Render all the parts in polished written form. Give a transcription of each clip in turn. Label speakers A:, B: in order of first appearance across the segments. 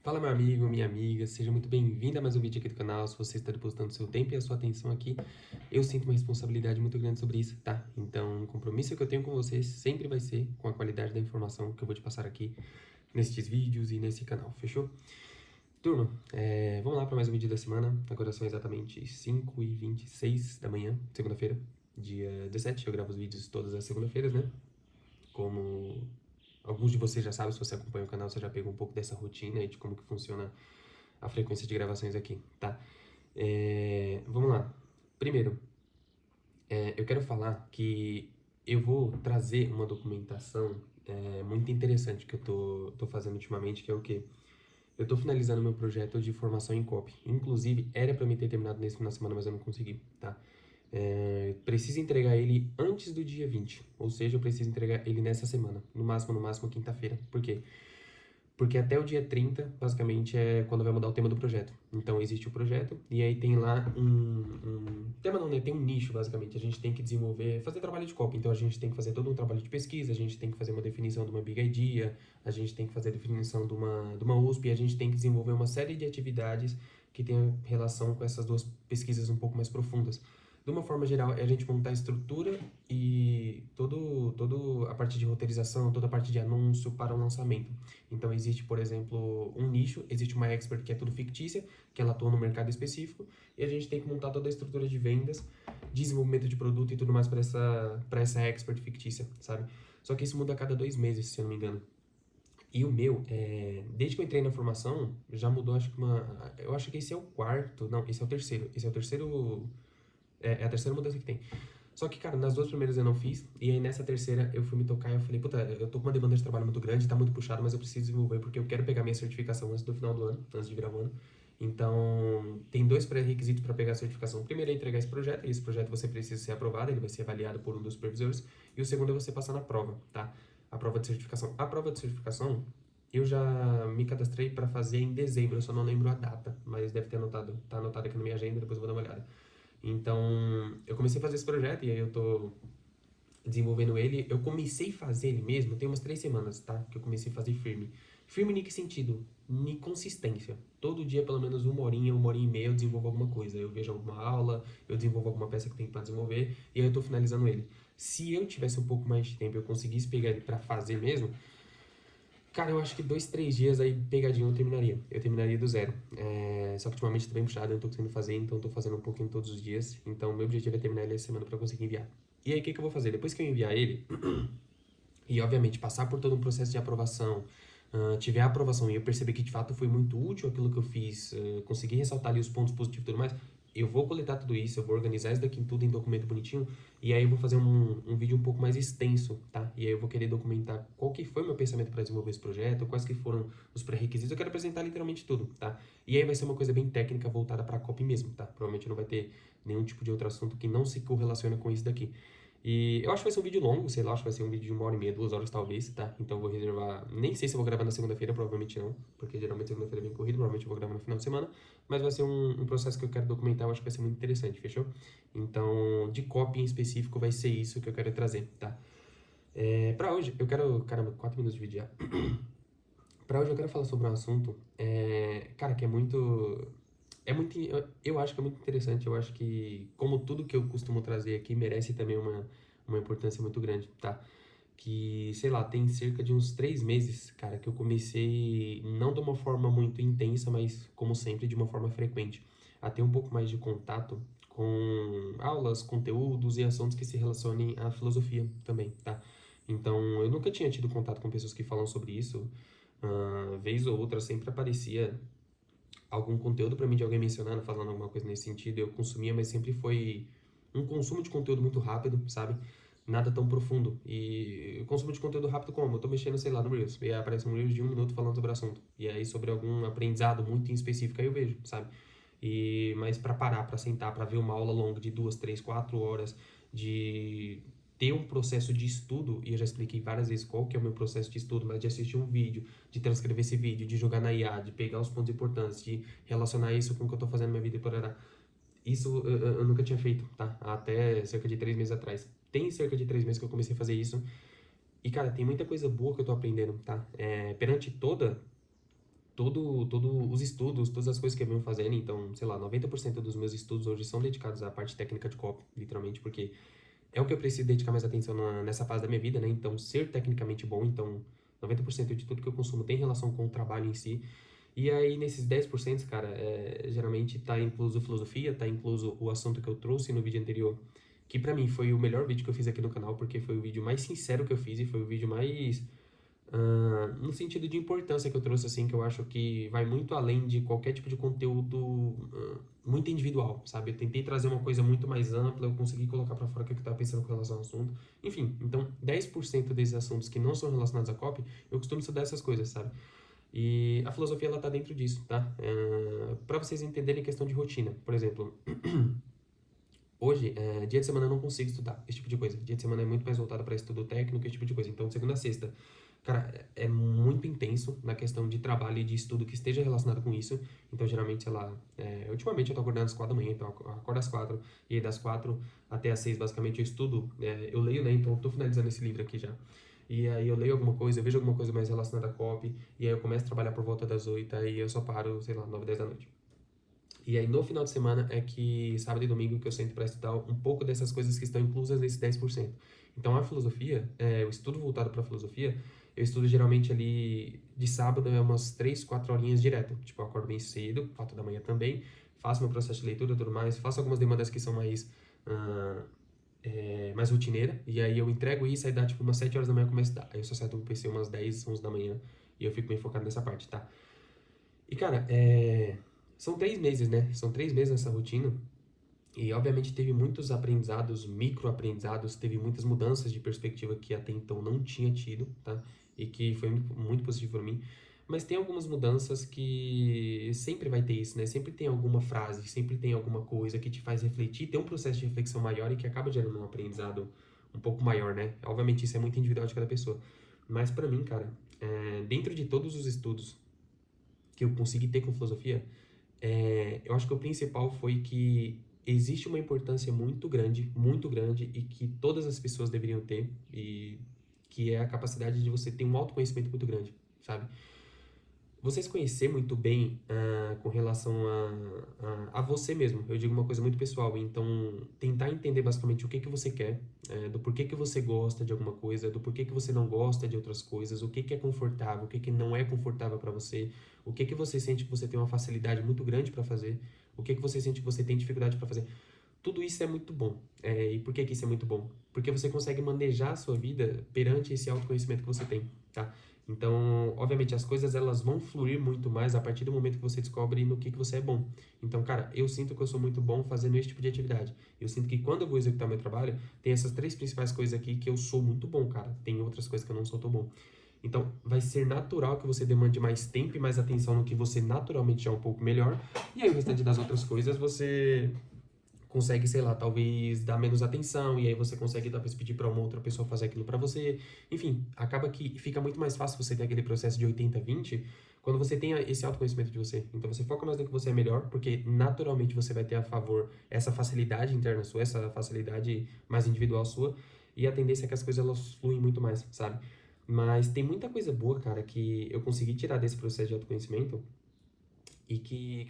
A: Fala, meu amigo, minha amiga, seja muito bem-vindo a mais um vídeo aqui do canal. Se você está depositando seu tempo e a sua atenção aqui, eu sinto uma responsabilidade muito grande sobre isso, tá? Então, o compromisso que eu tenho com vocês sempre vai ser com a qualidade da informação que eu vou te passar aqui nestes vídeos e nesse canal, fechou? Turma, vamos lá para mais um vídeo da semana. Agora são exatamente 5h26 da manhã, segunda-feira, dia 17. Eu gravo os vídeos todas as segundas-feiras, né? Como alguns de vocês já sabem, se você acompanha o canal, você já pegou um pouco dessa rotina e de como que funciona a frequência de gravações aqui, tá? Vamos lá. Primeiro, eu quero falar que eu vou trazer uma documentação muito interessante que eu tô fazendo ultimamente, que é o quê? Eu tô finalizando meu projeto de formação em copy. Inclusive, era para me ter terminado nesse final de semana, mas eu não consegui, tá? Preciso entregar ele antes do dia 20, ou seja, eu preciso entregar ele nessa semana, no máximo quinta-feira. Por quê? Porque até o dia 30, basicamente, é quando vai mudar o tema do projeto. Então, existe o projeto, e aí tem lá tema não, né? Tem um nicho, basicamente. A gente tem que desenvolver, fazer trabalho de copy. Então, a gente tem que fazer todo um trabalho de pesquisa, a gente tem que fazer uma definição de uma Big Idea, a gente tem que fazer a definição de uma USP, e a gente tem que desenvolver uma série de atividades que tenham relação com essas duas pesquisas um pouco mais profundas. De uma forma geral, é a gente montar a estrutura e todo a parte de roteirização, toda a parte de anúncio para o lançamento. Então, existe, por exemplo, um nicho, existe uma expert que é tudo fictícia, que ela atua no mercado específico, e a gente tem que montar toda a estrutura de vendas, desenvolvimento de produto e tudo mais para essa expert fictícia, sabe? Só que isso muda a cada 2 meses, se eu não me engano. E o meu, desde que eu entrei na formação, já mudou, acho que eu acho que esse é o quarto, não, esse é o terceiro. Esse é o terceiro, é a terceira mudança que tem. Só que, cara, nas duas primeiras eu não fiz, e aí nessa terceira eu fui me tocar e eu falei, puta, eu tô com uma demanda de trabalho muito grande, tá muito puxado, mas eu preciso desenvolver porque eu quero pegar minha certificação antes do final do ano, antes de virar o ano. Então, tem dois pré-requisitos para pegar a certificação. O primeiro é entregar esse projeto, e esse projeto você precisa ser aprovado, ele vai ser avaliado por um dos supervisores, e o segundo é você passar na prova, tá? A prova de certificação. A prova de certificação, eu já me cadastrei para fazer em dezembro, eu só não lembro a data, mas deve ter anotado, tá anotado aqui na minha agenda, depois eu vou dar uma olhada. Então, eu comecei a fazer esse projeto e aí eu tô desenvolvendo ele. Eu comecei a fazer ele mesmo, tem umas 3 semanas, tá? Que eu comecei a fazer firme. Firme em que sentido? Em consistência. Todo dia, pelo menos uma horinha e meia, eu desenvolvo alguma coisa. Eu vejo alguma aula, eu desenvolvo alguma peça que tem para desenvolver e aí eu tô finalizando ele. Se eu tivesse um pouco mais de tempo e eu conseguisse pegar ele para fazer mesmo, cara, eu acho que 2, 3 dias aí pegadinho eu terminaria. Eu terminaria do zero. Só que ultimamente tá bem puxado, eu não tô conseguindo fazer, então eu tô fazendo um pouquinho todos os dias. Então meu objetivo é terminar ele essa semana pra conseguir enviar. E aí o que que eu vou fazer? Depois que eu enviar ele, e obviamente passar por todo um processo de aprovação, tiver a aprovação e eu perceber que de fato foi muito útil aquilo que eu fiz, conseguir ressaltar ali os pontos positivos e tudo mais, eu vou coletar tudo isso, eu vou organizar isso daqui tudo em documento bonitinho, e aí eu vou fazer um vídeo um pouco mais extenso, tá? E aí eu vou querer documentar qual que foi o meu pensamento para desenvolver esse projeto, quais que foram os pré-requisitos, eu quero apresentar literalmente tudo, tá? E aí vai ser uma coisa bem técnica voltada para a copy mesmo, tá? Provavelmente não vai ter nenhum tipo de outro assunto que não se correlaciona com isso daqui. E eu acho que vai ser um vídeo longo, sei lá, acho que vai ser um vídeo de 1 hora e meia, 2 horas talvez, tá? Então eu vou reservar. Nem sei se eu vou gravar na segunda-feira, provavelmente não, porque geralmente segunda-feira é bem corrido, provavelmente eu vou gravar no final de semana, mas vai ser um processo que eu quero documentar, eu acho que vai ser muito interessante, fechou? Então, de copy em específico, vai ser isso que eu quero trazer, tá? Pra hoje, eu quero. Caramba, 4 minutos de vídeo já. Pra hoje eu quero falar sobre um assunto, cara, que é muito. Eu acho que é muito interessante. Eu acho que, como tudo que eu costumo trazer aqui, merece também uma importância muito grande, tá? Que, sei lá, tem cerca de uns 3 meses, cara, que eu comecei, não de uma forma muito intensa, mas, como sempre, de uma forma frequente, a ter um pouco mais de contato com aulas, conteúdos e assuntos que se relacionem à filosofia também, tá? Então, eu nunca tinha tido contato com pessoas que falam sobre isso. Vez ou outra sempre aparecia algum conteúdo para mim de alguém mencionando, falando alguma coisa nesse sentido, eu consumia, mas sempre foi um consumo de conteúdo muito rápido, sabe? Nada tão profundo. E consumo de conteúdo rápido como? Eu tô mexendo, sei lá, no Reels, e aí aparece um Reels de 1 minuto falando sobre o assunto. E aí sobre algum aprendizado muito em específico, aí eu vejo, sabe? Mas para parar, para sentar, para ver uma aula longa de 2, 3, 4 horas, de ter um processo de estudo, e eu já expliquei várias vezes qual que é o meu processo de estudo, mas de assistir um vídeo, de transcrever esse vídeo, de jogar na IA, de pegar os pontos importantes, de relacionar isso com o que eu tô fazendo na minha vida e porará. Isso eu nunca tinha feito, tá? Até cerca de 3 meses atrás. Tem cerca de 3 meses que eu comecei a fazer isso. E, cara, tem muita coisa boa que eu tô aprendendo, tá? Perante toda todo os estudos, todas as coisas que eu venho fazendo, então, sei lá, 90% dos meus estudos hoje são dedicados à parte técnica de copy, literalmente, porque é o que eu preciso dedicar mais atenção nessa fase da minha vida, né? Então, ser tecnicamente bom, então, 90% de tudo que eu consumo tem relação com o trabalho em si. E aí, nesses 10%, cara, geralmente tá incluso filosofia, tá incluso o assunto que eu trouxe no vídeo anterior, que pra mim foi o melhor vídeo que eu fiz aqui no canal, porque foi o vídeo mais sincero que eu fiz e foi o vídeo mais no sentido de importância que eu trouxe, assim, que eu acho que vai muito além de qualquer tipo de conteúdo muito individual, sabe? Eu tentei trazer uma coisa muito mais ampla, eu consegui colocar pra fora o que eu tava pensando com relação ao assunto. Enfim, então, 10% desses assuntos que não são relacionados a copy, eu costumo estudar essas coisas, sabe? E a filosofia, ela tá dentro disso, tá? Pra vocês entenderem a questão de rotina, por exemplo, hoje, dia de semana eu não consigo estudar, esse tipo de coisa. Dia de semana é muito mais voltado para estudo técnico, esse tipo de coisa. Então, segunda a sexta, cara, é muito intenso na questão de trabalho e de estudo que esteja relacionado com isso. Então, geralmente, sei lá, ultimamente eu tô acordando às 4 da manhã, então eu acordo às 4, e aí das 4 até às 6, basicamente, eu estudo. Eu leio, né? Então, eu tô finalizando esse livro aqui já. E aí eu leio alguma coisa, eu vejo alguma coisa mais relacionada a copy, e aí eu começo a trabalhar por volta das 8, aí eu só paro, sei lá, 9, 10 da noite. E aí no final de semana é que, sábado e domingo, que eu sento para estudar um pouco dessas coisas que estão inclusas nesse 10%. Então a filosofia, o estudo voltado para a filosofia, eu estudo geralmente ali de sábado umas 3, 4 horinhas direto. Tipo, eu acordo bem cedo, 4 da manhã também, faço meu processo de leitura e tudo mais, faço algumas demandas que são ah, mais rotineira, e aí eu entrego isso, aí dá tipo umas 7 horas da manhã eu começo a estudar. Aí eu só saio do PC umas 10, 11 da manhã, e eu fico bem focado nessa parte, tá? E, cara, são 3 meses, né? São 3 meses nessa rotina. E, obviamente, teve muitos aprendizados, micro-aprendizados, teve muitas mudanças de perspectiva que até então não tinha tido, tá? E que foi muito positivo para mim. Mas tem algumas mudanças que sempre vai ter isso, né? Sempre tem alguma frase, sempre tem alguma coisa que te faz refletir, tem um processo de reflexão maior e que acaba gerando um aprendizado um pouco maior, né? Obviamente, isso é muito individual de cada pessoa. Mas, para mim, cara, dentro de todos os estudos que eu consegui ter com filosofia, eu acho que o principal foi que existe uma importância muito grande, e que todas as pessoas deveriam ter, e que é a capacidade de você ter um autoconhecimento muito grande, sabe? Você se conhecer muito bem com relação a você mesmo. Eu digo uma coisa muito pessoal, então tentar entender basicamente o que que você quer, do porquê que você gosta de alguma coisa, do porquê que você não gosta de outras coisas, o que que é confortável, o que que não é confortável para você, o que que você sente que você tem uma facilidade muito grande para fazer, o que que você sente que você tem dificuldade para fazer. Tudo isso é muito bom. E por que que isso é muito bom? Porque você consegue manejar a sua vida perante esse autoconhecimento que você tem, tá? Então, obviamente, as coisas elas vão fluir muito mais a partir do momento que você descobre no que você é bom. Então, cara, eu sinto que eu sou muito bom fazendo esse tipo de atividade. Eu sinto que quando eu vou executar meu trabalho, tem essas 3 principais coisas aqui que eu sou muito bom, cara. Tem outras coisas que eu não sou tão bom. Então, vai ser natural que você demande mais tempo e mais atenção no que você naturalmente já é um pouco melhor. E aí, o restante das outras coisas, você consegue, sei lá, talvez dar menos atenção, e aí você consegue talvez pedir para uma outra pessoa fazer aquilo para você. Enfim, acaba que fica muito mais fácil você ter aquele processo de 80-20 quando você tem esse autoconhecimento de você. Então você foca mais no que você é melhor, porque naturalmente você vai ter a favor essa facilidade interna sua, essa facilidade mais individual sua, e a tendência é que as coisas elas fluem muito mais, sabe? Mas tem muita coisa boa, cara, que eu consegui tirar desse processo de autoconhecimento e que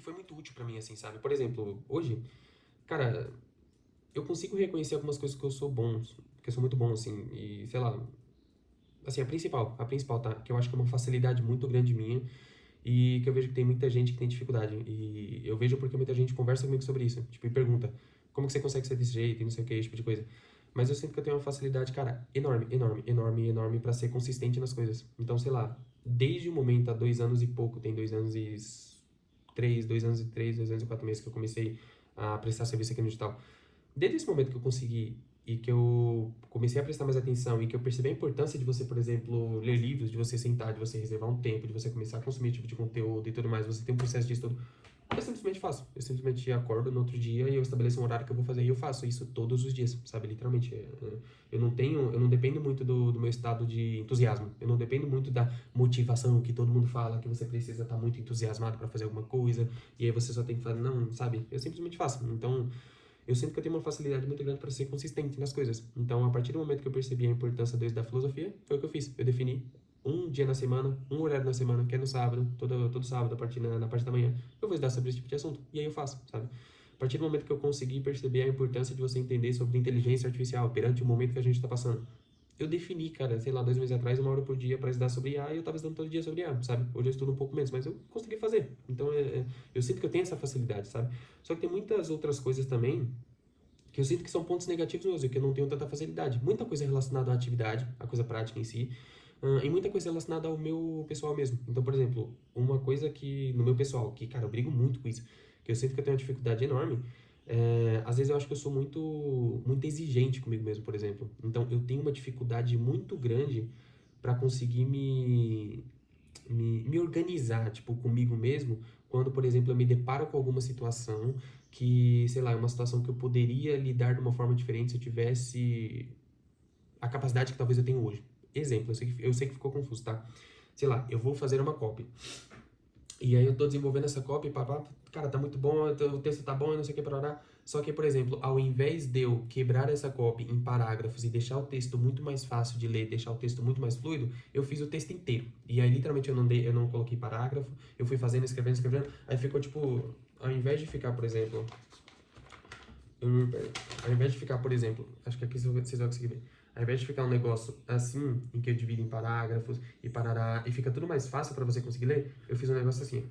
A: foi muito útil para mim, assim, sabe? Por exemplo, hoje, cara, eu consigo reconhecer algumas coisas que eu sou bom, que eu sou muito bom, assim, e sei lá, assim, a principal, tá? Que eu acho que é uma facilidade muito grande minha e que eu vejo que tem muita gente que tem dificuldade. E eu vejo porque muita gente conversa comigo sobre isso, tipo, e pergunta, como que você consegue ser desse jeito e não sei o que, esse tipo de coisa. Mas eu sinto que eu tenho uma facilidade, cara, enorme, enorme, enorme, enorme pra ser consistente nas coisas. Então, sei lá, desde o momento, há 2 anos e pouco, tem 2 anos e 3, 2 anos e 3, 2 anos e 4 meses que eu comecei a prestar serviço aqui no digital. Desde esse momento que eu consegui e que eu comecei a prestar mais atenção e que eu percebi a importância de você, por exemplo, ler livros, de você sentar, de você reservar um tempo, de você começar a consumir esse tipo de conteúdo e tudo mais, você tem um processo de estudo, eu simplesmente faço. Eu simplesmente acordo no outro dia e eu estabeleço um horário que eu vou fazer e eu faço isso todos os dias, sabe? Literalmente. Eu não dependo muito do meu estado de entusiasmo. Eu não dependo muito da motivação que todo mundo fala, que você precisa estar muito entusiasmado para fazer alguma coisa e aí você só tem que fazer. Não, sabe? Eu simplesmente faço. Então, eu sinto que eu tenho uma facilidade muito grande para ser consistente nas coisas. Então, a partir do momento que eu percebi a importância da filosofia, foi o que eu fiz. Eu defini. um dia na semana, um horário na semana, que é no sábado, todo sábado, a partir na parte da manhã, eu vou estudar sobre esse tipo de assunto. E aí eu faço, sabe? A partir do momento que eu consegui perceber a importância de você entender sobre inteligência artificial perante o momento que a gente está passando, eu defini, cara, sei lá, 2 meses atrás, 1 hora por dia para estudar sobre IA e eu tava estudando todo dia sobre IA, sabe? Hoje eu estudo um pouco menos, mas eu consegui fazer. Então, eu sinto que eu tenho essa facilidade, sabe? Só que tem muitas outras coisas também que eu sinto que são pontos negativos no uso, que eu não tenho tanta facilidade. Muita coisa relacionada à atividade, à coisa prática em si, e muita coisa relacionada ao meu pessoal mesmo. Então, por exemplo, uma coisa que, no meu pessoal, que, cara, eu brigo muito com isso, que eu sinto que eu tenho uma dificuldade enorme, às vezes eu acho que eu sou muito exigente comigo mesmo, por exemplo. Então, eu tenho uma dificuldade muito grande para conseguir me organizar, tipo, comigo mesmo, quando, por exemplo, eu me deparo com alguma situação que, sei lá, é uma situação que eu poderia lidar de uma forma diferente se eu tivesse a capacidade que talvez eu tenho hoje. Exemplo, eu sei que ficou confuso, tá? Sei lá, eu vou fazer uma copy. E aí eu tô desenvolvendo essa copy, papá, cara, tá muito bom, o texto tá bom, eu não sei o que, parará. Só que, por exemplo, ao invés de eu quebrar essa copy em parágrafos e deixar o texto muito mais fácil de ler, deixar o texto muito mais fluido, eu fiz o texto inteiro. E aí, literalmente, eu não coloquei parágrafo, eu fui fazendo, escrevendo, aí ficou, tipo, ao invés de ficar, por exemplo, ao invés de ficar, por exemplo, acho que aqui vocês vão conseguir ver. Ao invés de ficar um negócio assim, em que eu divido em parágrafos e parará, e fica tudo mais fácil para você conseguir ler, eu fiz um negócio assim.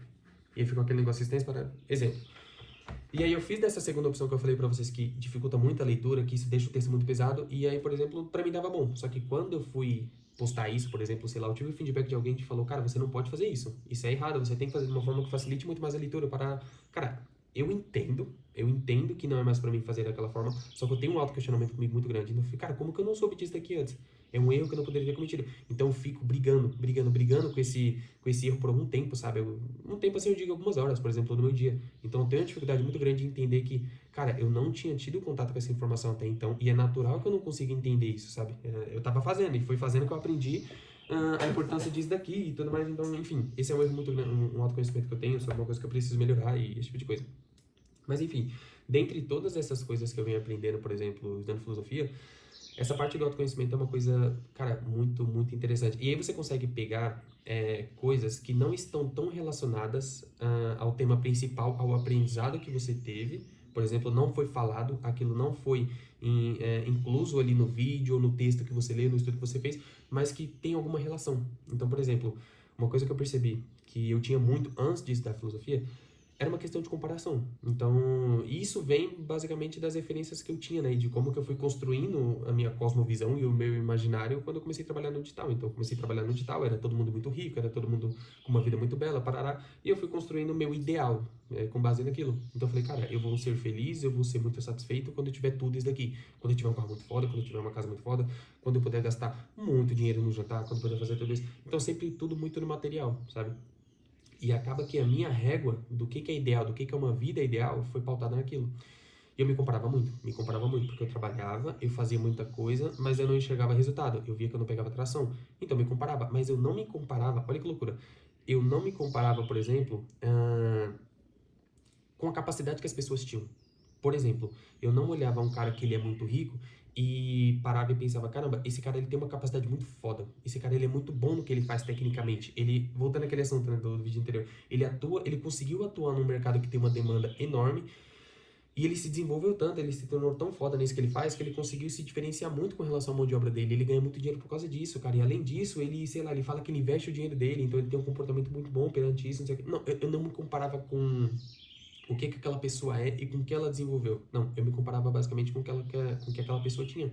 A: E aí ficou aquele negócio extenso para exemplo. E aí eu fiz dessa segunda opção que eu falei para vocês que dificulta muito a leitura, que isso deixa o texto muito pesado, e aí, por exemplo, para mim dava bom. Só que quando eu fui postar isso, por exemplo, sei lá, eu tive o feedback de alguém que falou, cara, você não pode fazer isso. Isso é errado, você tem que fazer de uma forma que facilite muito mais a leitura para... Cara, eu entendo que não é mais para mim fazer daquela forma, só que eu tenho um auto-questionamento comigo muito grande. Então eu fico, cara, como que eu não soube disso daqui antes? É um erro que eu não poderia ter cometido. Então eu fico brigando com esse erro por algum tempo, sabe? Um tempo assim eu digo algumas horas, por exemplo, no meu dia. Então eu tenho uma dificuldade muito grande de entender que, cara, eu não tinha tido contato com essa informação até então, e é natural que eu não consiga entender isso, sabe? Eu tava fazendo, e foi fazendo que eu aprendi a importância disso daqui e tudo mais. Então, enfim, esse é um erro muito grande, um autoconhecimento que eu tenho sobre uma coisa que eu preciso melhorar e esse tipo de coisa. Mas enfim, dentre todas essas coisas que eu venho aprendendo, por exemplo, estudando filosofia, essa parte do autoconhecimento é uma coisa, cara, muito, muito interessante. E aí você consegue pegar coisas que não estão tão relacionadas ao tema principal, ao aprendizado que você teve. Por exemplo, não foi falado, aquilo não foi incluso ali no vídeo ou no texto que você leu, no estudo que você fez, mas que tem alguma relação. Então, por exemplo, uma coisa que eu percebi que eu tinha muito antes de estudar filosofia era uma questão de comparação. Então, isso vem basicamente das referências que eu tinha, né? E de como que eu fui construindo a minha cosmovisão e o meu imaginário quando eu comecei a trabalhar no digital. Então, eu comecei a trabalhar no digital, era todo mundo muito rico, era todo mundo com uma vida muito bela, parará. E eu fui construindo o meu ideal, com base naquilo. Então, eu falei, cara, eu vou ser feliz, eu vou ser muito satisfeito quando eu tiver tudo isso daqui. Quando eu tiver um carro muito foda, quando eu tiver uma casa muito foda, quando eu puder gastar muito dinheiro no jantar, quando eu puder fazer tudo isso. Então, sempre tudo muito no material, sabe? E acaba que a minha régua do que é ideal, do que é uma vida ideal, foi pautada naquilo. E eu me comparava muito, porque eu trabalhava, eu fazia muita coisa, mas eu não enxergava resultado. Eu via que eu não pegava tração. Então eu me comparava, mas eu não me comparava, olha que loucura. Eu não me comparava, por exemplo, com a capacidade que as pessoas tinham. Por exemplo, eu não olhava um cara que ele é muito rico e parava e pensava, caramba, esse cara ele tem uma capacidade muito foda. Esse cara ele é muito bom no que ele faz tecnicamente. Ele, voltando àquele assunto, né, do vídeo anterior, ele conseguiu atuar num mercado que tem uma demanda enorme e ele se desenvolveu tanto, ele se tornou tão foda nisso que ele faz, que ele conseguiu se diferenciar muito com relação à mão de obra dele. Ele ganha muito dinheiro por causa disso, cara. E além disso, ele, sei lá, ele fala que ele investe o dinheiro dele, então ele tem um comportamento muito bom perante isso, não sei o quê. Não, eu não me comparava com o que aquela pessoa é e com o que ela desenvolveu. Não, eu me comparava basicamente com o que aquela pessoa tinha.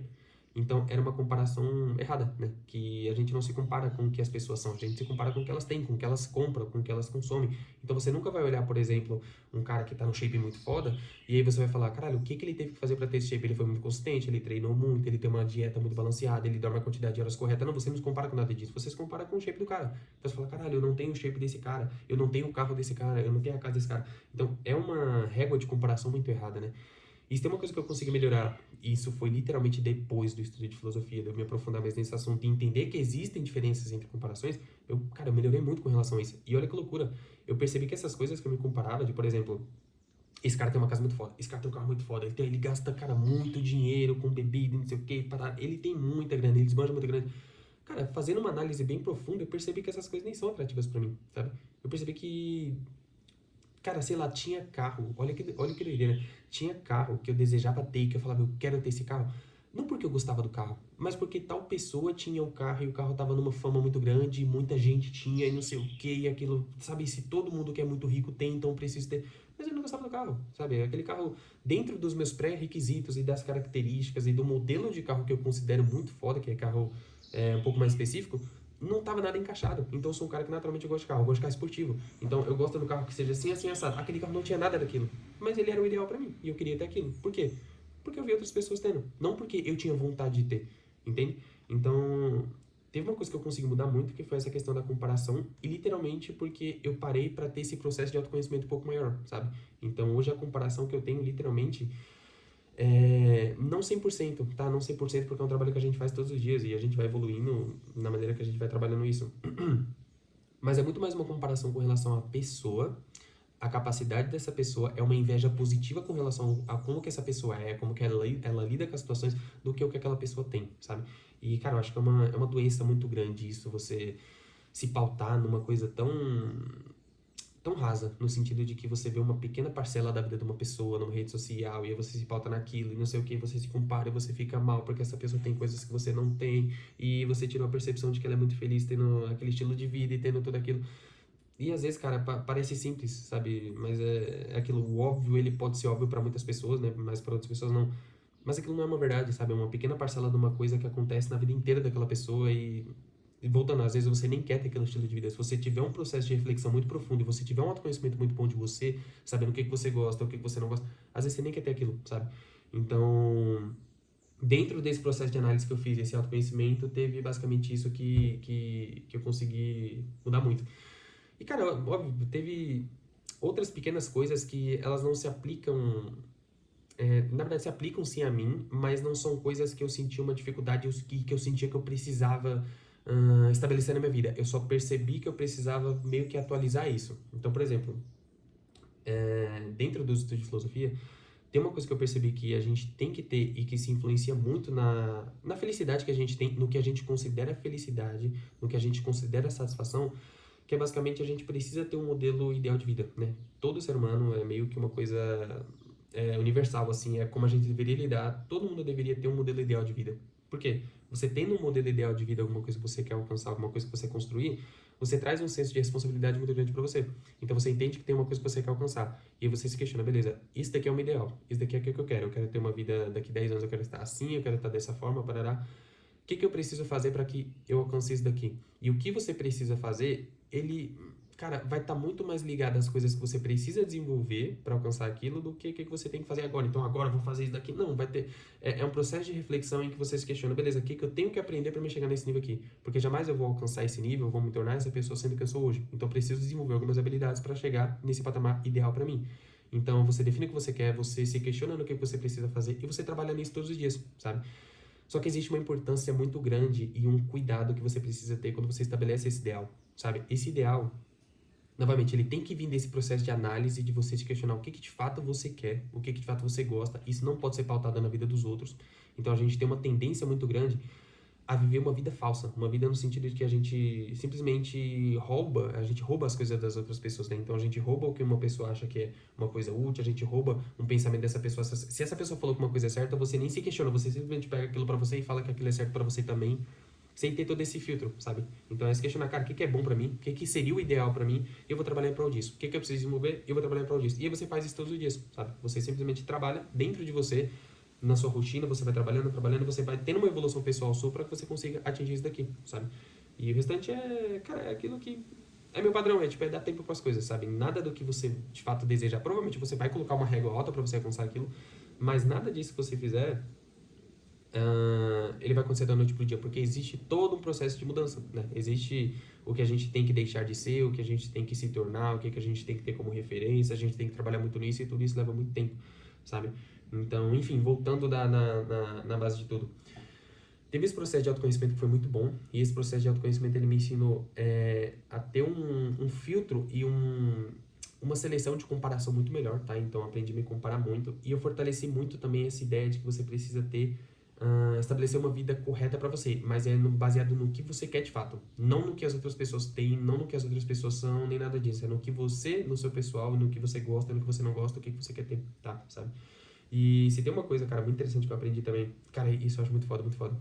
A: Então, era uma comparação errada, né? Que a gente não se compara com o que as pessoas são, a gente se compara com o que elas têm, com o que elas compram, com o que elas consomem. Então, você nunca vai olhar, por exemplo, um cara que tá no shape muito foda, e aí você vai falar, caralho, o que ele teve que fazer para ter esse shape? Ele foi muito consistente, ele treinou muito, ele tem uma dieta muito balanceada, ele dorme a quantidade de horas correta. Não, você não se compara com nada disso, você se compara com o shape do cara. Então, você fala, caralho, eu não tenho o shape desse cara, eu não tenho o carro desse cara, eu não tenho a casa desse cara. Então, é uma régua de comparação muito errada, né? E se tem uma coisa que eu consegui melhorar, e isso foi literalmente depois do estudo de filosofia, de eu me aprofundar mais nesse assunto e entender que existem diferenças entre comparações, cara, eu melhorei muito com relação a isso. E olha que loucura, eu percebi que essas coisas que eu me comparava, de, por exemplo, esse cara tem uma casa muito foda, esse cara tem um carro muito foda, ele gasta, cara, muito dinheiro com bebida, não sei o que, ele tem muita grana, ele desbanja muita grana. Cara, fazendo uma análise bem profunda, eu percebi que essas coisas nem são atrativas pra mim, sabe? Eu percebi que, cara, sei lá, tinha carro, olha que doideira, né? Tinha carro que eu desejava ter, que eu falava, eu quero ter esse carro. Não porque eu gostava do carro, mas porque tal pessoa tinha o carro e o carro tava numa fama muito grande, e muita gente tinha e não sei o que, e aquilo, sabe? Se todo mundo que é muito rico tem, então eu preciso ter. Mas eu não gostava do carro, sabe? Aquele carro, dentro dos meus pré-requisitos e das características e do modelo de carro que eu considero muito foda, que é carro um pouco mais específico, não tava nada encaixado. Então eu sou um cara que naturalmente gosta de carro, eu gosto de carro esportivo. Então eu gosto do carro que seja assim, assim, assado. Aquele carro não tinha nada daquilo, mas ele era o ideal pra mim e eu queria ter aquilo. Por quê? Porque eu vi outras pessoas tendo, não porque eu tinha vontade de ter, entende? Então, teve uma coisa que eu consegui mudar muito, que foi essa questão da comparação, e literalmente porque eu parei pra ter esse processo de autoconhecimento um pouco maior, sabe? Então, hoje a comparação que eu tenho, literalmente, não 100%, tá? Não 100% porque é um trabalho que a gente faz todos os dias e a gente vai evoluindo na maneira que a gente vai trabalhando isso. Mas é muito mais uma comparação com relação à pessoa, a capacidade dessa pessoa, é uma inveja positiva com relação a como que essa pessoa é, como que ela lida com as situações, do que o que aquela pessoa tem, sabe? E, cara, eu acho que é uma doença muito grande isso, você se pautar numa coisa tão rasa, no sentido de que você vê uma pequena parcela da vida de uma pessoa numa rede social e aí você se pauta naquilo e não sei o que, você se compara e você fica mal porque essa pessoa tem coisas que você não tem e você tira uma percepção de que ela é muito feliz tendo aquele estilo de vida e tendo tudo aquilo. E às vezes, cara, parece simples, sabe? Mas é aquilo, o óbvio, ele pode ser óbvio pra muitas pessoas, né? Mas pra outras pessoas não. Mas aquilo não é uma verdade, sabe? É uma pequena parcela de uma coisa que acontece na vida inteira daquela pessoa e voltando, às vezes você nem quer ter aquele estilo de vida. Se você tiver um processo de reflexão muito profundo e você tiver um autoconhecimento muito bom de você, sabendo o que você gosta, o que você não gosta, às vezes você nem quer ter aquilo, sabe? Então, dentro desse processo de análise que eu fiz, esse autoconhecimento, teve basicamente isso que eu consegui mudar muito. E, cara, óbvio, teve outras pequenas coisas que elas não se aplicam, na verdade se aplicam sim a mim, mas não são coisas que eu senti uma dificuldade que eu sentia que eu precisava estabelecer na minha vida. Eu só percebi que eu precisava meio que atualizar isso. Então, por exemplo, dentro do estudo de filosofia, tem uma coisa que eu percebi que a gente tem que ter e que se influencia muito na felicidade que a gente tem, no que a gente considera felicidade, no que a gente considera satisfação, que é basicamente a gente precisa ter um modelo ideal de vida, né? Todo ser humano é meio que uma coisa universal, assim, é como a gente deveria lidar, todo mundo deveria ter um modelo ideal de vida. Por quê? Você tendo um modelo ideal de vida, alguma coisa que você quer alcançar, alguma coisa que você construir, você traz um senso de responsabilidade muito grande para você. Então você entende que tem uma coisa que você quer alcançar. E aí você se questiona, beleza, isso daqui é o meu ideal, isso daqui é o que eu quero. Eu quero ter uma vida daqui 10 anos, eu quero estar assim, eu quero estar dessa forma, parará. O que eu preciso fazer para que eu alcance isso daqui? E o que você precisa fazer, ele, cara, vai estar muito mais ligado às coisas que você precisa desenvolver para alcançar aquilo do que o que você tem que fazer agora. Então, agora eu vou fazer isso daqui. Não, vai ter. É um processo de reflexão em que você se questiona, beleza, o que eu tenho que aprender para me chegar nesse nível aqui? Porque jamais eu vou alcançar esse nível, eu vou me tornar essa pessoa sendo que eu sou hoje. Então, eu preciso desenvolver algumas habilidades para chegar nesse patamar ideal para mim. Então, você define o que você quer, você se questiona no que você precisa fazer e você trabalha nisso todos os dias, sabe? Só que existe uma importância muito grande e um cuidado que você precisa ter quando você estabelece esse ideal, sabe? Esse ideal, novamente, ele tem que vir desse processo de análise, de você se questionar o que de fato você quer, o que de fato você gosta. Isso não pode ser pautado na vida dos outros. Então a gente tem uma tendência muito grande a viver uma vida falsa, uma vida no sentido de que a gente simplesmente rouba, a gente rouba as coisas das outras pessoas, né? Então a gente rouba o que uma pessoa acha que é uma coisa útil, a gente rouba um pensamento dessa pessoa. Se essa pessoa falou que uma coisa é certa, você nem se questiona, você simplesmente pega aquilo pra você e fala que aquilo é certo pra você também, sem ter todo esse filtro, sabe? Então é se questionar, cara, o que é bom pra mim? O que seria o ideal pra mim? Eu vou trabalhar em prol disso. O que eu preciso desenvolver? Eu vou trabalhar em prol disso. E aí você faz isso todos os dias, sabe? Você simplesmente trabalha dentro de você, na sua rotina, você vai trabalhando, trabalhando, você vai tendo uma evolução pessoal sua para que você consiga atingir isso daqui, sabe? E o restante cara, é aquilo que é meu padrão, tipo, dar tempo para as coisas, sabe? Nada do que você de fato deseja. Provavelmente você vai colocar uma régua alta para você alcançar aquilo, mas nada disso que você fizer, ele vai acontecer da noite pro dia, porque existe todo um processo de mudança, né? Existe o que a gente tem que deixar de ser, o que a gente tem que se tornar, o que a gente tem que ter como referência, a gente tem que trabalhar muito nisso e tudo isso leva muito tempo, sabe? Então, enfim, voltando na base de tudo. Teve esse processo de autoconhecimento que foi muito bom, e esse processo de autoconhecimento ele me ensinou a ter um filtro e uma seleção de comparação muito melhor, tá? Então, aprendi a me comparar muito, e eu fortaleci muito também essa ideia de que você precisa ter estabelecer uma vida correta pra você, mas é baseado no que você quer de fato, não no que as outras pessoas têm, não no que as outras pessoas são, nem nada disso, é no que você, no seu pessoal, no que você gosta, no que você não gosta, o que você quer ter, tá, sabe? E se tem uma coisa, cara, muito interessante que eu aprendi também, cara, isso eu acho muito foda, muito foda.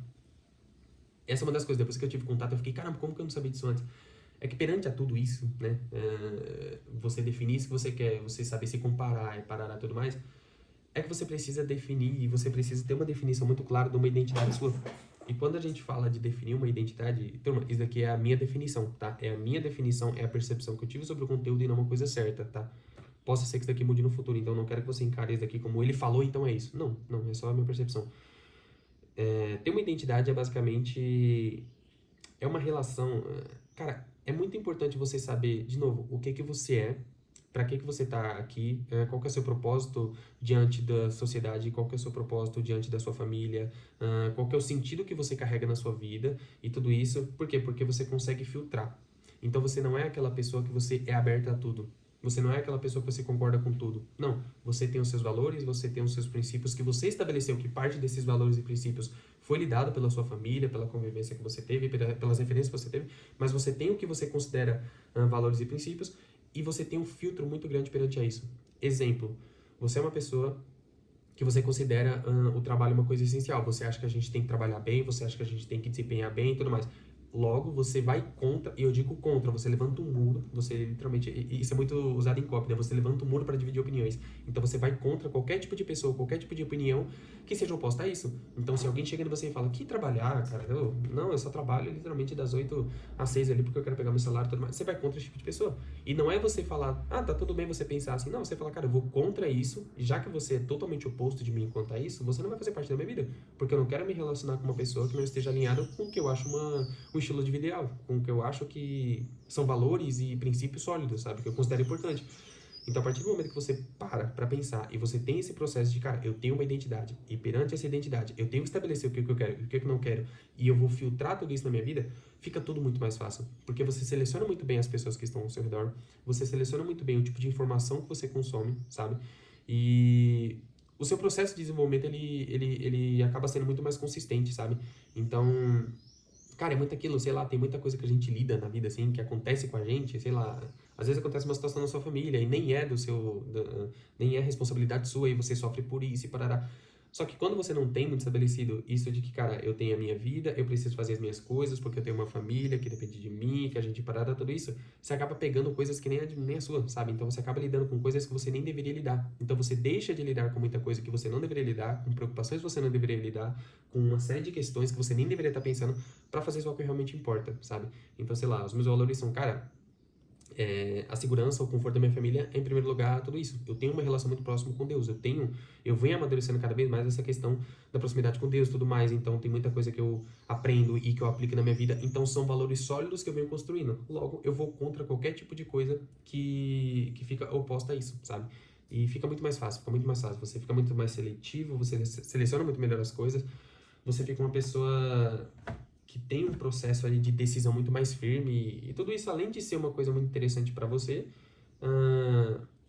A: Essa é uma das coisas, depois que eu tive contato, eu fiquei, caramba, como que eu não sabia disso antes? É que perante a tudo isso, né, você definir isso que você quer, você saber se comparar, parar e tudo mais, é que você precisa definir e você precisa ter uma definição muito clara de uma identidade sua. E quando a gente fala de definir uma identidade, turma, isso daqui é a minha definição, tá? É a minha definição, é a percepção que eu tive sobre o conteúdo e não uma coisa certa, tá? Possa ser que isso daqui mude no futuro, então não quero que você encare isso daqui como ele falou, então é isso. Não, não, é só a minha percepção. Ter uma identidade é basicamente é uma relação. Cara, é muito importante você saber, de novo, o que que você é, para que que você tá aqui, qual que é o seu propósito diante da sociedade, qual que é o seu propósito diante da sua família, qual que é o sentido que você carrega na sua vida e tudo isso. Por quê? Porque você consegue filtrar. Então você não é aquela pessoa que você é aberta a tudo. Você não é aquela pessoa que você concorda com tudo. Não. Você tem os seus valores, você tem os seus princípios que você estabeleceu, que parte desses valores e princípios foi lhe dado pela sua família, pela convivência que você teve, pelas referências que você teve, mas você tem o que você considera valores e princípios e você tem um filtro muito grande perante a isso. Exemplo, você é uma pessoa que você considera o trabalho uma coisa essencial. Você acha que a gente tem que trabalhar bem, você acha que a gente tem que desempenhar bem e tudo mais. Logo, você vai contra, e eu digo contra, você levanta um muro, você literalmente, e isso é muito usado em copy, né? Você levanta um muro para dividir opiniões. Então você vai contra qualquer tipo de pessoa, qualquer tipo de opinião que seja oposta a isso. Então se alguém chega em você e fala, que trabalhar, cara? Não, eu só trabalho literalmente das 8 às 6 ali porque eu quero pegar meu salário e tudo mais. Você vai contra esse tipo de pessoa. E não é você falar, tá tudo bem você pensar assim. Não, você fala, cara, eu vou contra isso, e já que você é totalmente oposto de mim quanto a isso, você não vai fazer parte da minha vida. Porque eu não quero me relacionar com uma pessoa que não esteja alinhada com o que eu acho um estilo de vida ideal, com o que eu acho que são valores e princípios sólidos, sabe? Que eu considero importante. Então, a partir do momento que você para pensar e você tem esse processo de, cara, eu tenho uma identidade, e perante essa identidade, eu tenho que estabelecer o que eu quero e o que eu não quero, e eu vou filtrar tudo isso na minha vida, fica tudo muito mais fácil. Porque você seleciona muito bem as pessoas que estão ao seu redor, você seleciona muito bem o tipo de informação que você consome, sabe? E o seu processo de desenvolvimento, ele acaba sendo muito mais consistente, sabe? Então, cara, é muito aquilo, sei lá, tem muita coisa que a gente lida na vida, assim, que acontece com a gente, sei lá. Às vezes acontece uma situação na sua família e nem é nem é responsabilidade sua e você sofre por isso e parará. Só que quando você não tem muito estabelecido isso de que, cara, eu tenho a minha vida, eu preciso fazer as minhas coisas porque eu tenho uma família que depende de mim, que a gente parará, tudo isso, você acaba pegando coisas que nem a sua, sabe? Então você acaba lidando com coisas que você nem deveria lidar. Então você deixa de lidar com muita coisa que você não deveria lidar, com preocupações que você não deveria lidar, com uma série de questões que você nem deveria estar pensando para fazer só o que realmente importa, sabe? Então, sei lá, os meus valores são, cara, a segurança, o conforto da minha família é em primeiro lugar tudo isso. Eu tenho uma relação muito próxima com Deus. Eu venho amadurecendo cada vez mais essa questão da proximidade com Deus, tudo mais. Então tem muita coisa que eu aprendo e que eu aplico na minha vida. Então são valores sólidos que eu venho construindo. Logo, eu vou contra qualquer tipo de coisa que fica oposta a isso, sabe? E fica muito mais fácil, fica muito mais fácil. Você fica muito mais seletivo, você seleciona muito melhor as coisas. Você fica uma pessoa que tem um processo ali de decisão muito mais firme e tudo isso, além de ser uma coisa muito interessante para você,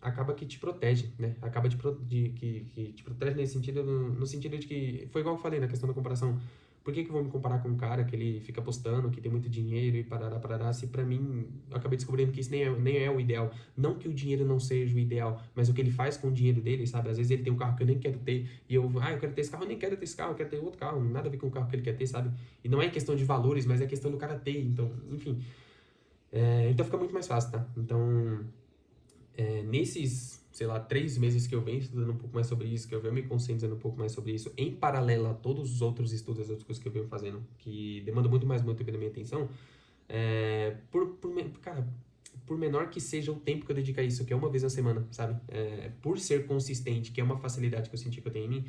A: acaba que te protege, né? Acaba que te protege nesse sentido, no sentido de que, foi igual eu falei na questão da comparação, por que que eu vou me comparar com um cara que ele fica postando, que tem muito dinheiro e parará, se pra mim, eu acabei descobrindo que isso nem é o ideal. Não que o dinheiro não seja o ideal, mas o que ele faz com o dinheiro dele, sabe? Às vezes ele tem um carro que eu nem quero ter, e eu quero ter esse carro, eu nem quero ter esse carro, eu quero ter outro carro, nada a ver com o carro que ele quer ter, sabe? E não é questão de valores, mas é questão do cara ter, então, enfim. Então fica muito mais fácil, tá? Então, nesses, sei lá, 3 meses que eu venho estudando um pouco mais sobre isso, que eu venho me conscientizando um pouco mais sobre isso, em paralelo a todos os outros estudos, as outras coisas que eu venho fazendo, que demandam muito mais meu tempo e da minha atenção, cara, por menor que seja o tempo que eu dedico a isso, que é uma vez na semana, sabe? Por ser consistente, que é uma facilidade que eu senti que eu tenho em mim,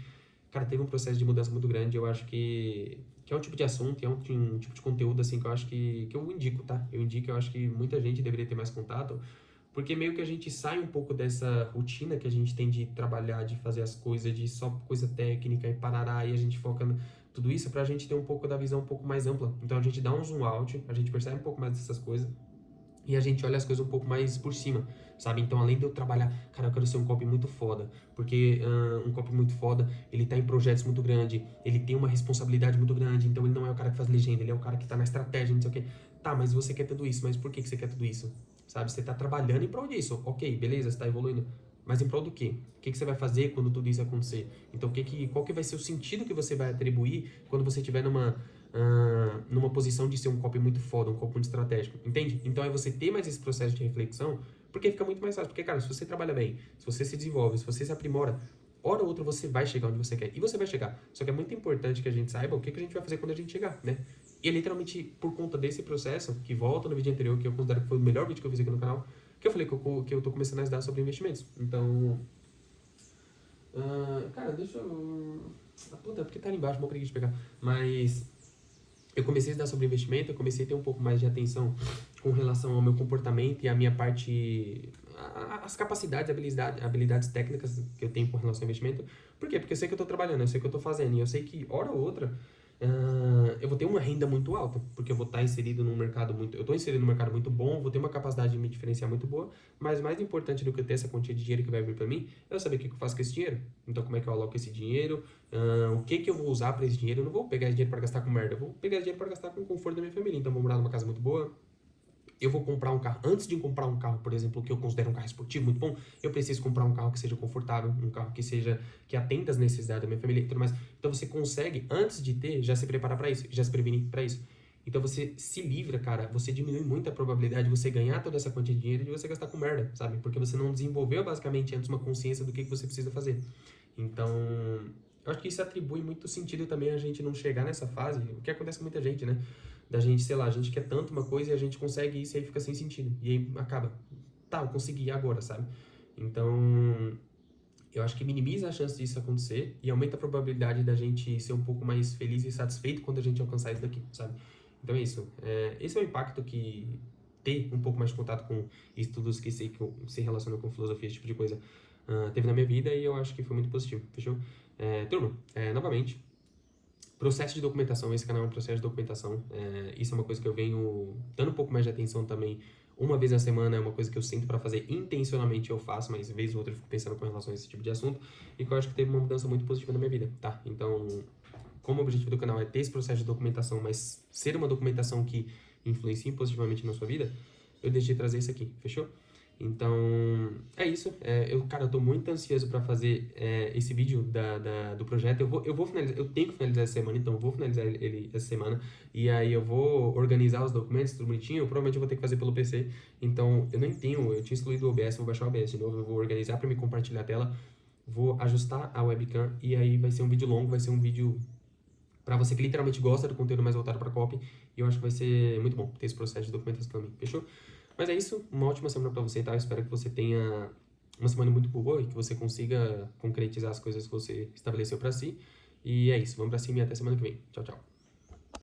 A: cara, teve um processo de mudança muito grande. Eu acho que é um tipo de assunto, é um tipo de conteúdo, assim, que eu acho que eu indico, tá? Eu acho que muita gente deveria ter mais contato, porque meio que a gente sai um pouco dessa rotina que a gente tem de trabalhar, de fazer as coisas, de só coisa técnica e parará, e a gente foca tudo isso pra gente ter um pouco da visão um pouco mais ampla. Então a gente dá um zoom out, a gente percebe um pouco mais dessas coisas, e a gente olha as coisas um pouco mais por cima, sabe? Então, além de eu trabalhar, cara, eu quero ser um copy muito foda, porque um copy muito foda, ele tá em projetos muito grandes, ele tem uma responsabilidade muito grande, então ele não é o cara que faz legenda, ele é o cara que tá na estratégia, não sei o quê. Tá, mas você quer tudo isso, mas por que você quer tudo isso? Sabe? Você tá trabalhando em prol disso, ok, beleza, você tá evoluindo, mas em prol do quê? O que você vai fazer quando tudo isso acontecer? Então, qual que vai ser o sentido que você vai atribuir quando você estiver numa posição de ser um copy muito foda, um copy muito estratégico, entende? Então, é você ter mais esse processo de reflexão, porque fica muito mais fácil. Porque, cara, se você trabalha bem, se você se desenvolve, se você se aprimora, hora ou outra você vai chegar onde você quer. E você vai chegar. Só que é muito importante que a gente saiba o que a gente vai fazer quando a gente chegar, né? E é literalmente por conta desse processo, que volta no vídeo anterior, que eu considero que foi o melhor vídeo que eu fiz aqui no canal, que eu falei que eu tô começando a estudar sobre investimentos. Então, cara, deixa eu... puta, porque tá ali embaixo, uma preguiça de pegar. Mas eu comecei a estudar sobre investimento, eu comecei a ter um pouco mais de atenção com relação ao meu comportamento e a minha parte... as capacidades, habilidades técnicas que eu tenho com relação ao investimento. Por quê? Porque eu sei que eu tô trabalhando, eu sei que eu tô fazendo, e eu sei que, hora ou outra, eu vou ter uma renda muito alta, porque eu vou estar inserido num mercado muito... Eu estou inserido num mercado muito bom, vou ter uma capacidade de me diferenciar muito boa, mas mais importante do que eu ter essa quantia de dinheiro que vai vir para mim, é eu saber o que eu faço com esse dinheiro. Então, como é que eu aloco esse dinheiro, o que eu vou usar para esse dinheiro. Eu não vou pegar esse dinheiro para gastar com merda, eu vou pegar esse dinheiro para gastar com o conforto da minha família. Então, eu vou morar numa casa muito boa, eu vou comprar um carro. Antes de comprar um carro, por exemplo, que eu considero um carro esportivo muito bom, eu preciso comprar um carro que seja confortável, um carro que atenda às necessidades da minha família e tudo mais. Então você consegue, antes de ter, já se preparar para isso, já se prevenir para isso. Então você se livra, cara, você diminui muito a probabilidade de você ganhar toda essa quantia de dinheiro e de você gastar com merda, sabe? Porque você não desenvolveu basicamente antes uma consciência do que você precisa fazer. Então, eu acho que isso atribui muito sentido também a gente não chegar nessa fase, o que acontece com muita gente, né? Da gente, sei lá, a gente quer tanto uma coisa e a gente consegue isso e aí fica sem sentido. E aí acaba, tá, eu consegui agora, sabe? Então, eu acho que minimiza a chance disso acontecer e aumenta a probabilidade da gente ser um pouco mais feliz e satisfeito quando a gente alcançar isso daqui, sabe? Então é isso. Esse é o impacto que ter um pouco mais de contato com estudos que se relacionam com filosofia, esse tipo de coisa, teve na minha vida e eu acho que foi muito positivo, fechou? Turma, novamente, processo de documentação, esse canal é um processo de documentação. Isso é uma coisa que eu venho dando um pouco mais de atenção também. Uma vez na semana é uma coisa que eu sinto para fazer intencionalmente, eu faço, mas vez ou outra eu fico pensando com relação a esse tipo de assunto e que eu acho que teve uma mudança muito positiva na minha vida, tá? Então, como o objetivo do canal é ter esse processo de documentação, mas ser uma documentação que influencie positivamente na sua vida, eu decidi trazer isso aqui, fechou? Então, é isso. Cara, eu tô muito ansioso para fazer esse vídeo do projeto. Eu vou finalizar, eu tenho que finalizar essa semana, então eu vou finalizar ele essa semana. E aí eu vou organizar os documentos, tudo bonitinho. Provavelmente eu vou ter que fazer pelo PC. Então, eu tinha excluído o OBS, vou baixar o OBS de novo. Eu vou organizar para me compartilhar a tela. Vou ajustar a webcam e aí vai ser um vídeo longo, vai ser um vídeo para você que literalmente gosta do conteúdo mais voltado para copy. E eu acho que vai ser muito bom ter esse processo de documentação também, fechou? Mas é isso, uma ótima semana para você, tá? Eu espero que você tenha uma semana muito boa e que você consiga concretizar as coisas que você estabeleceu para si. E é isso, vamos para cima e até semana que vem. Tchau, tchau.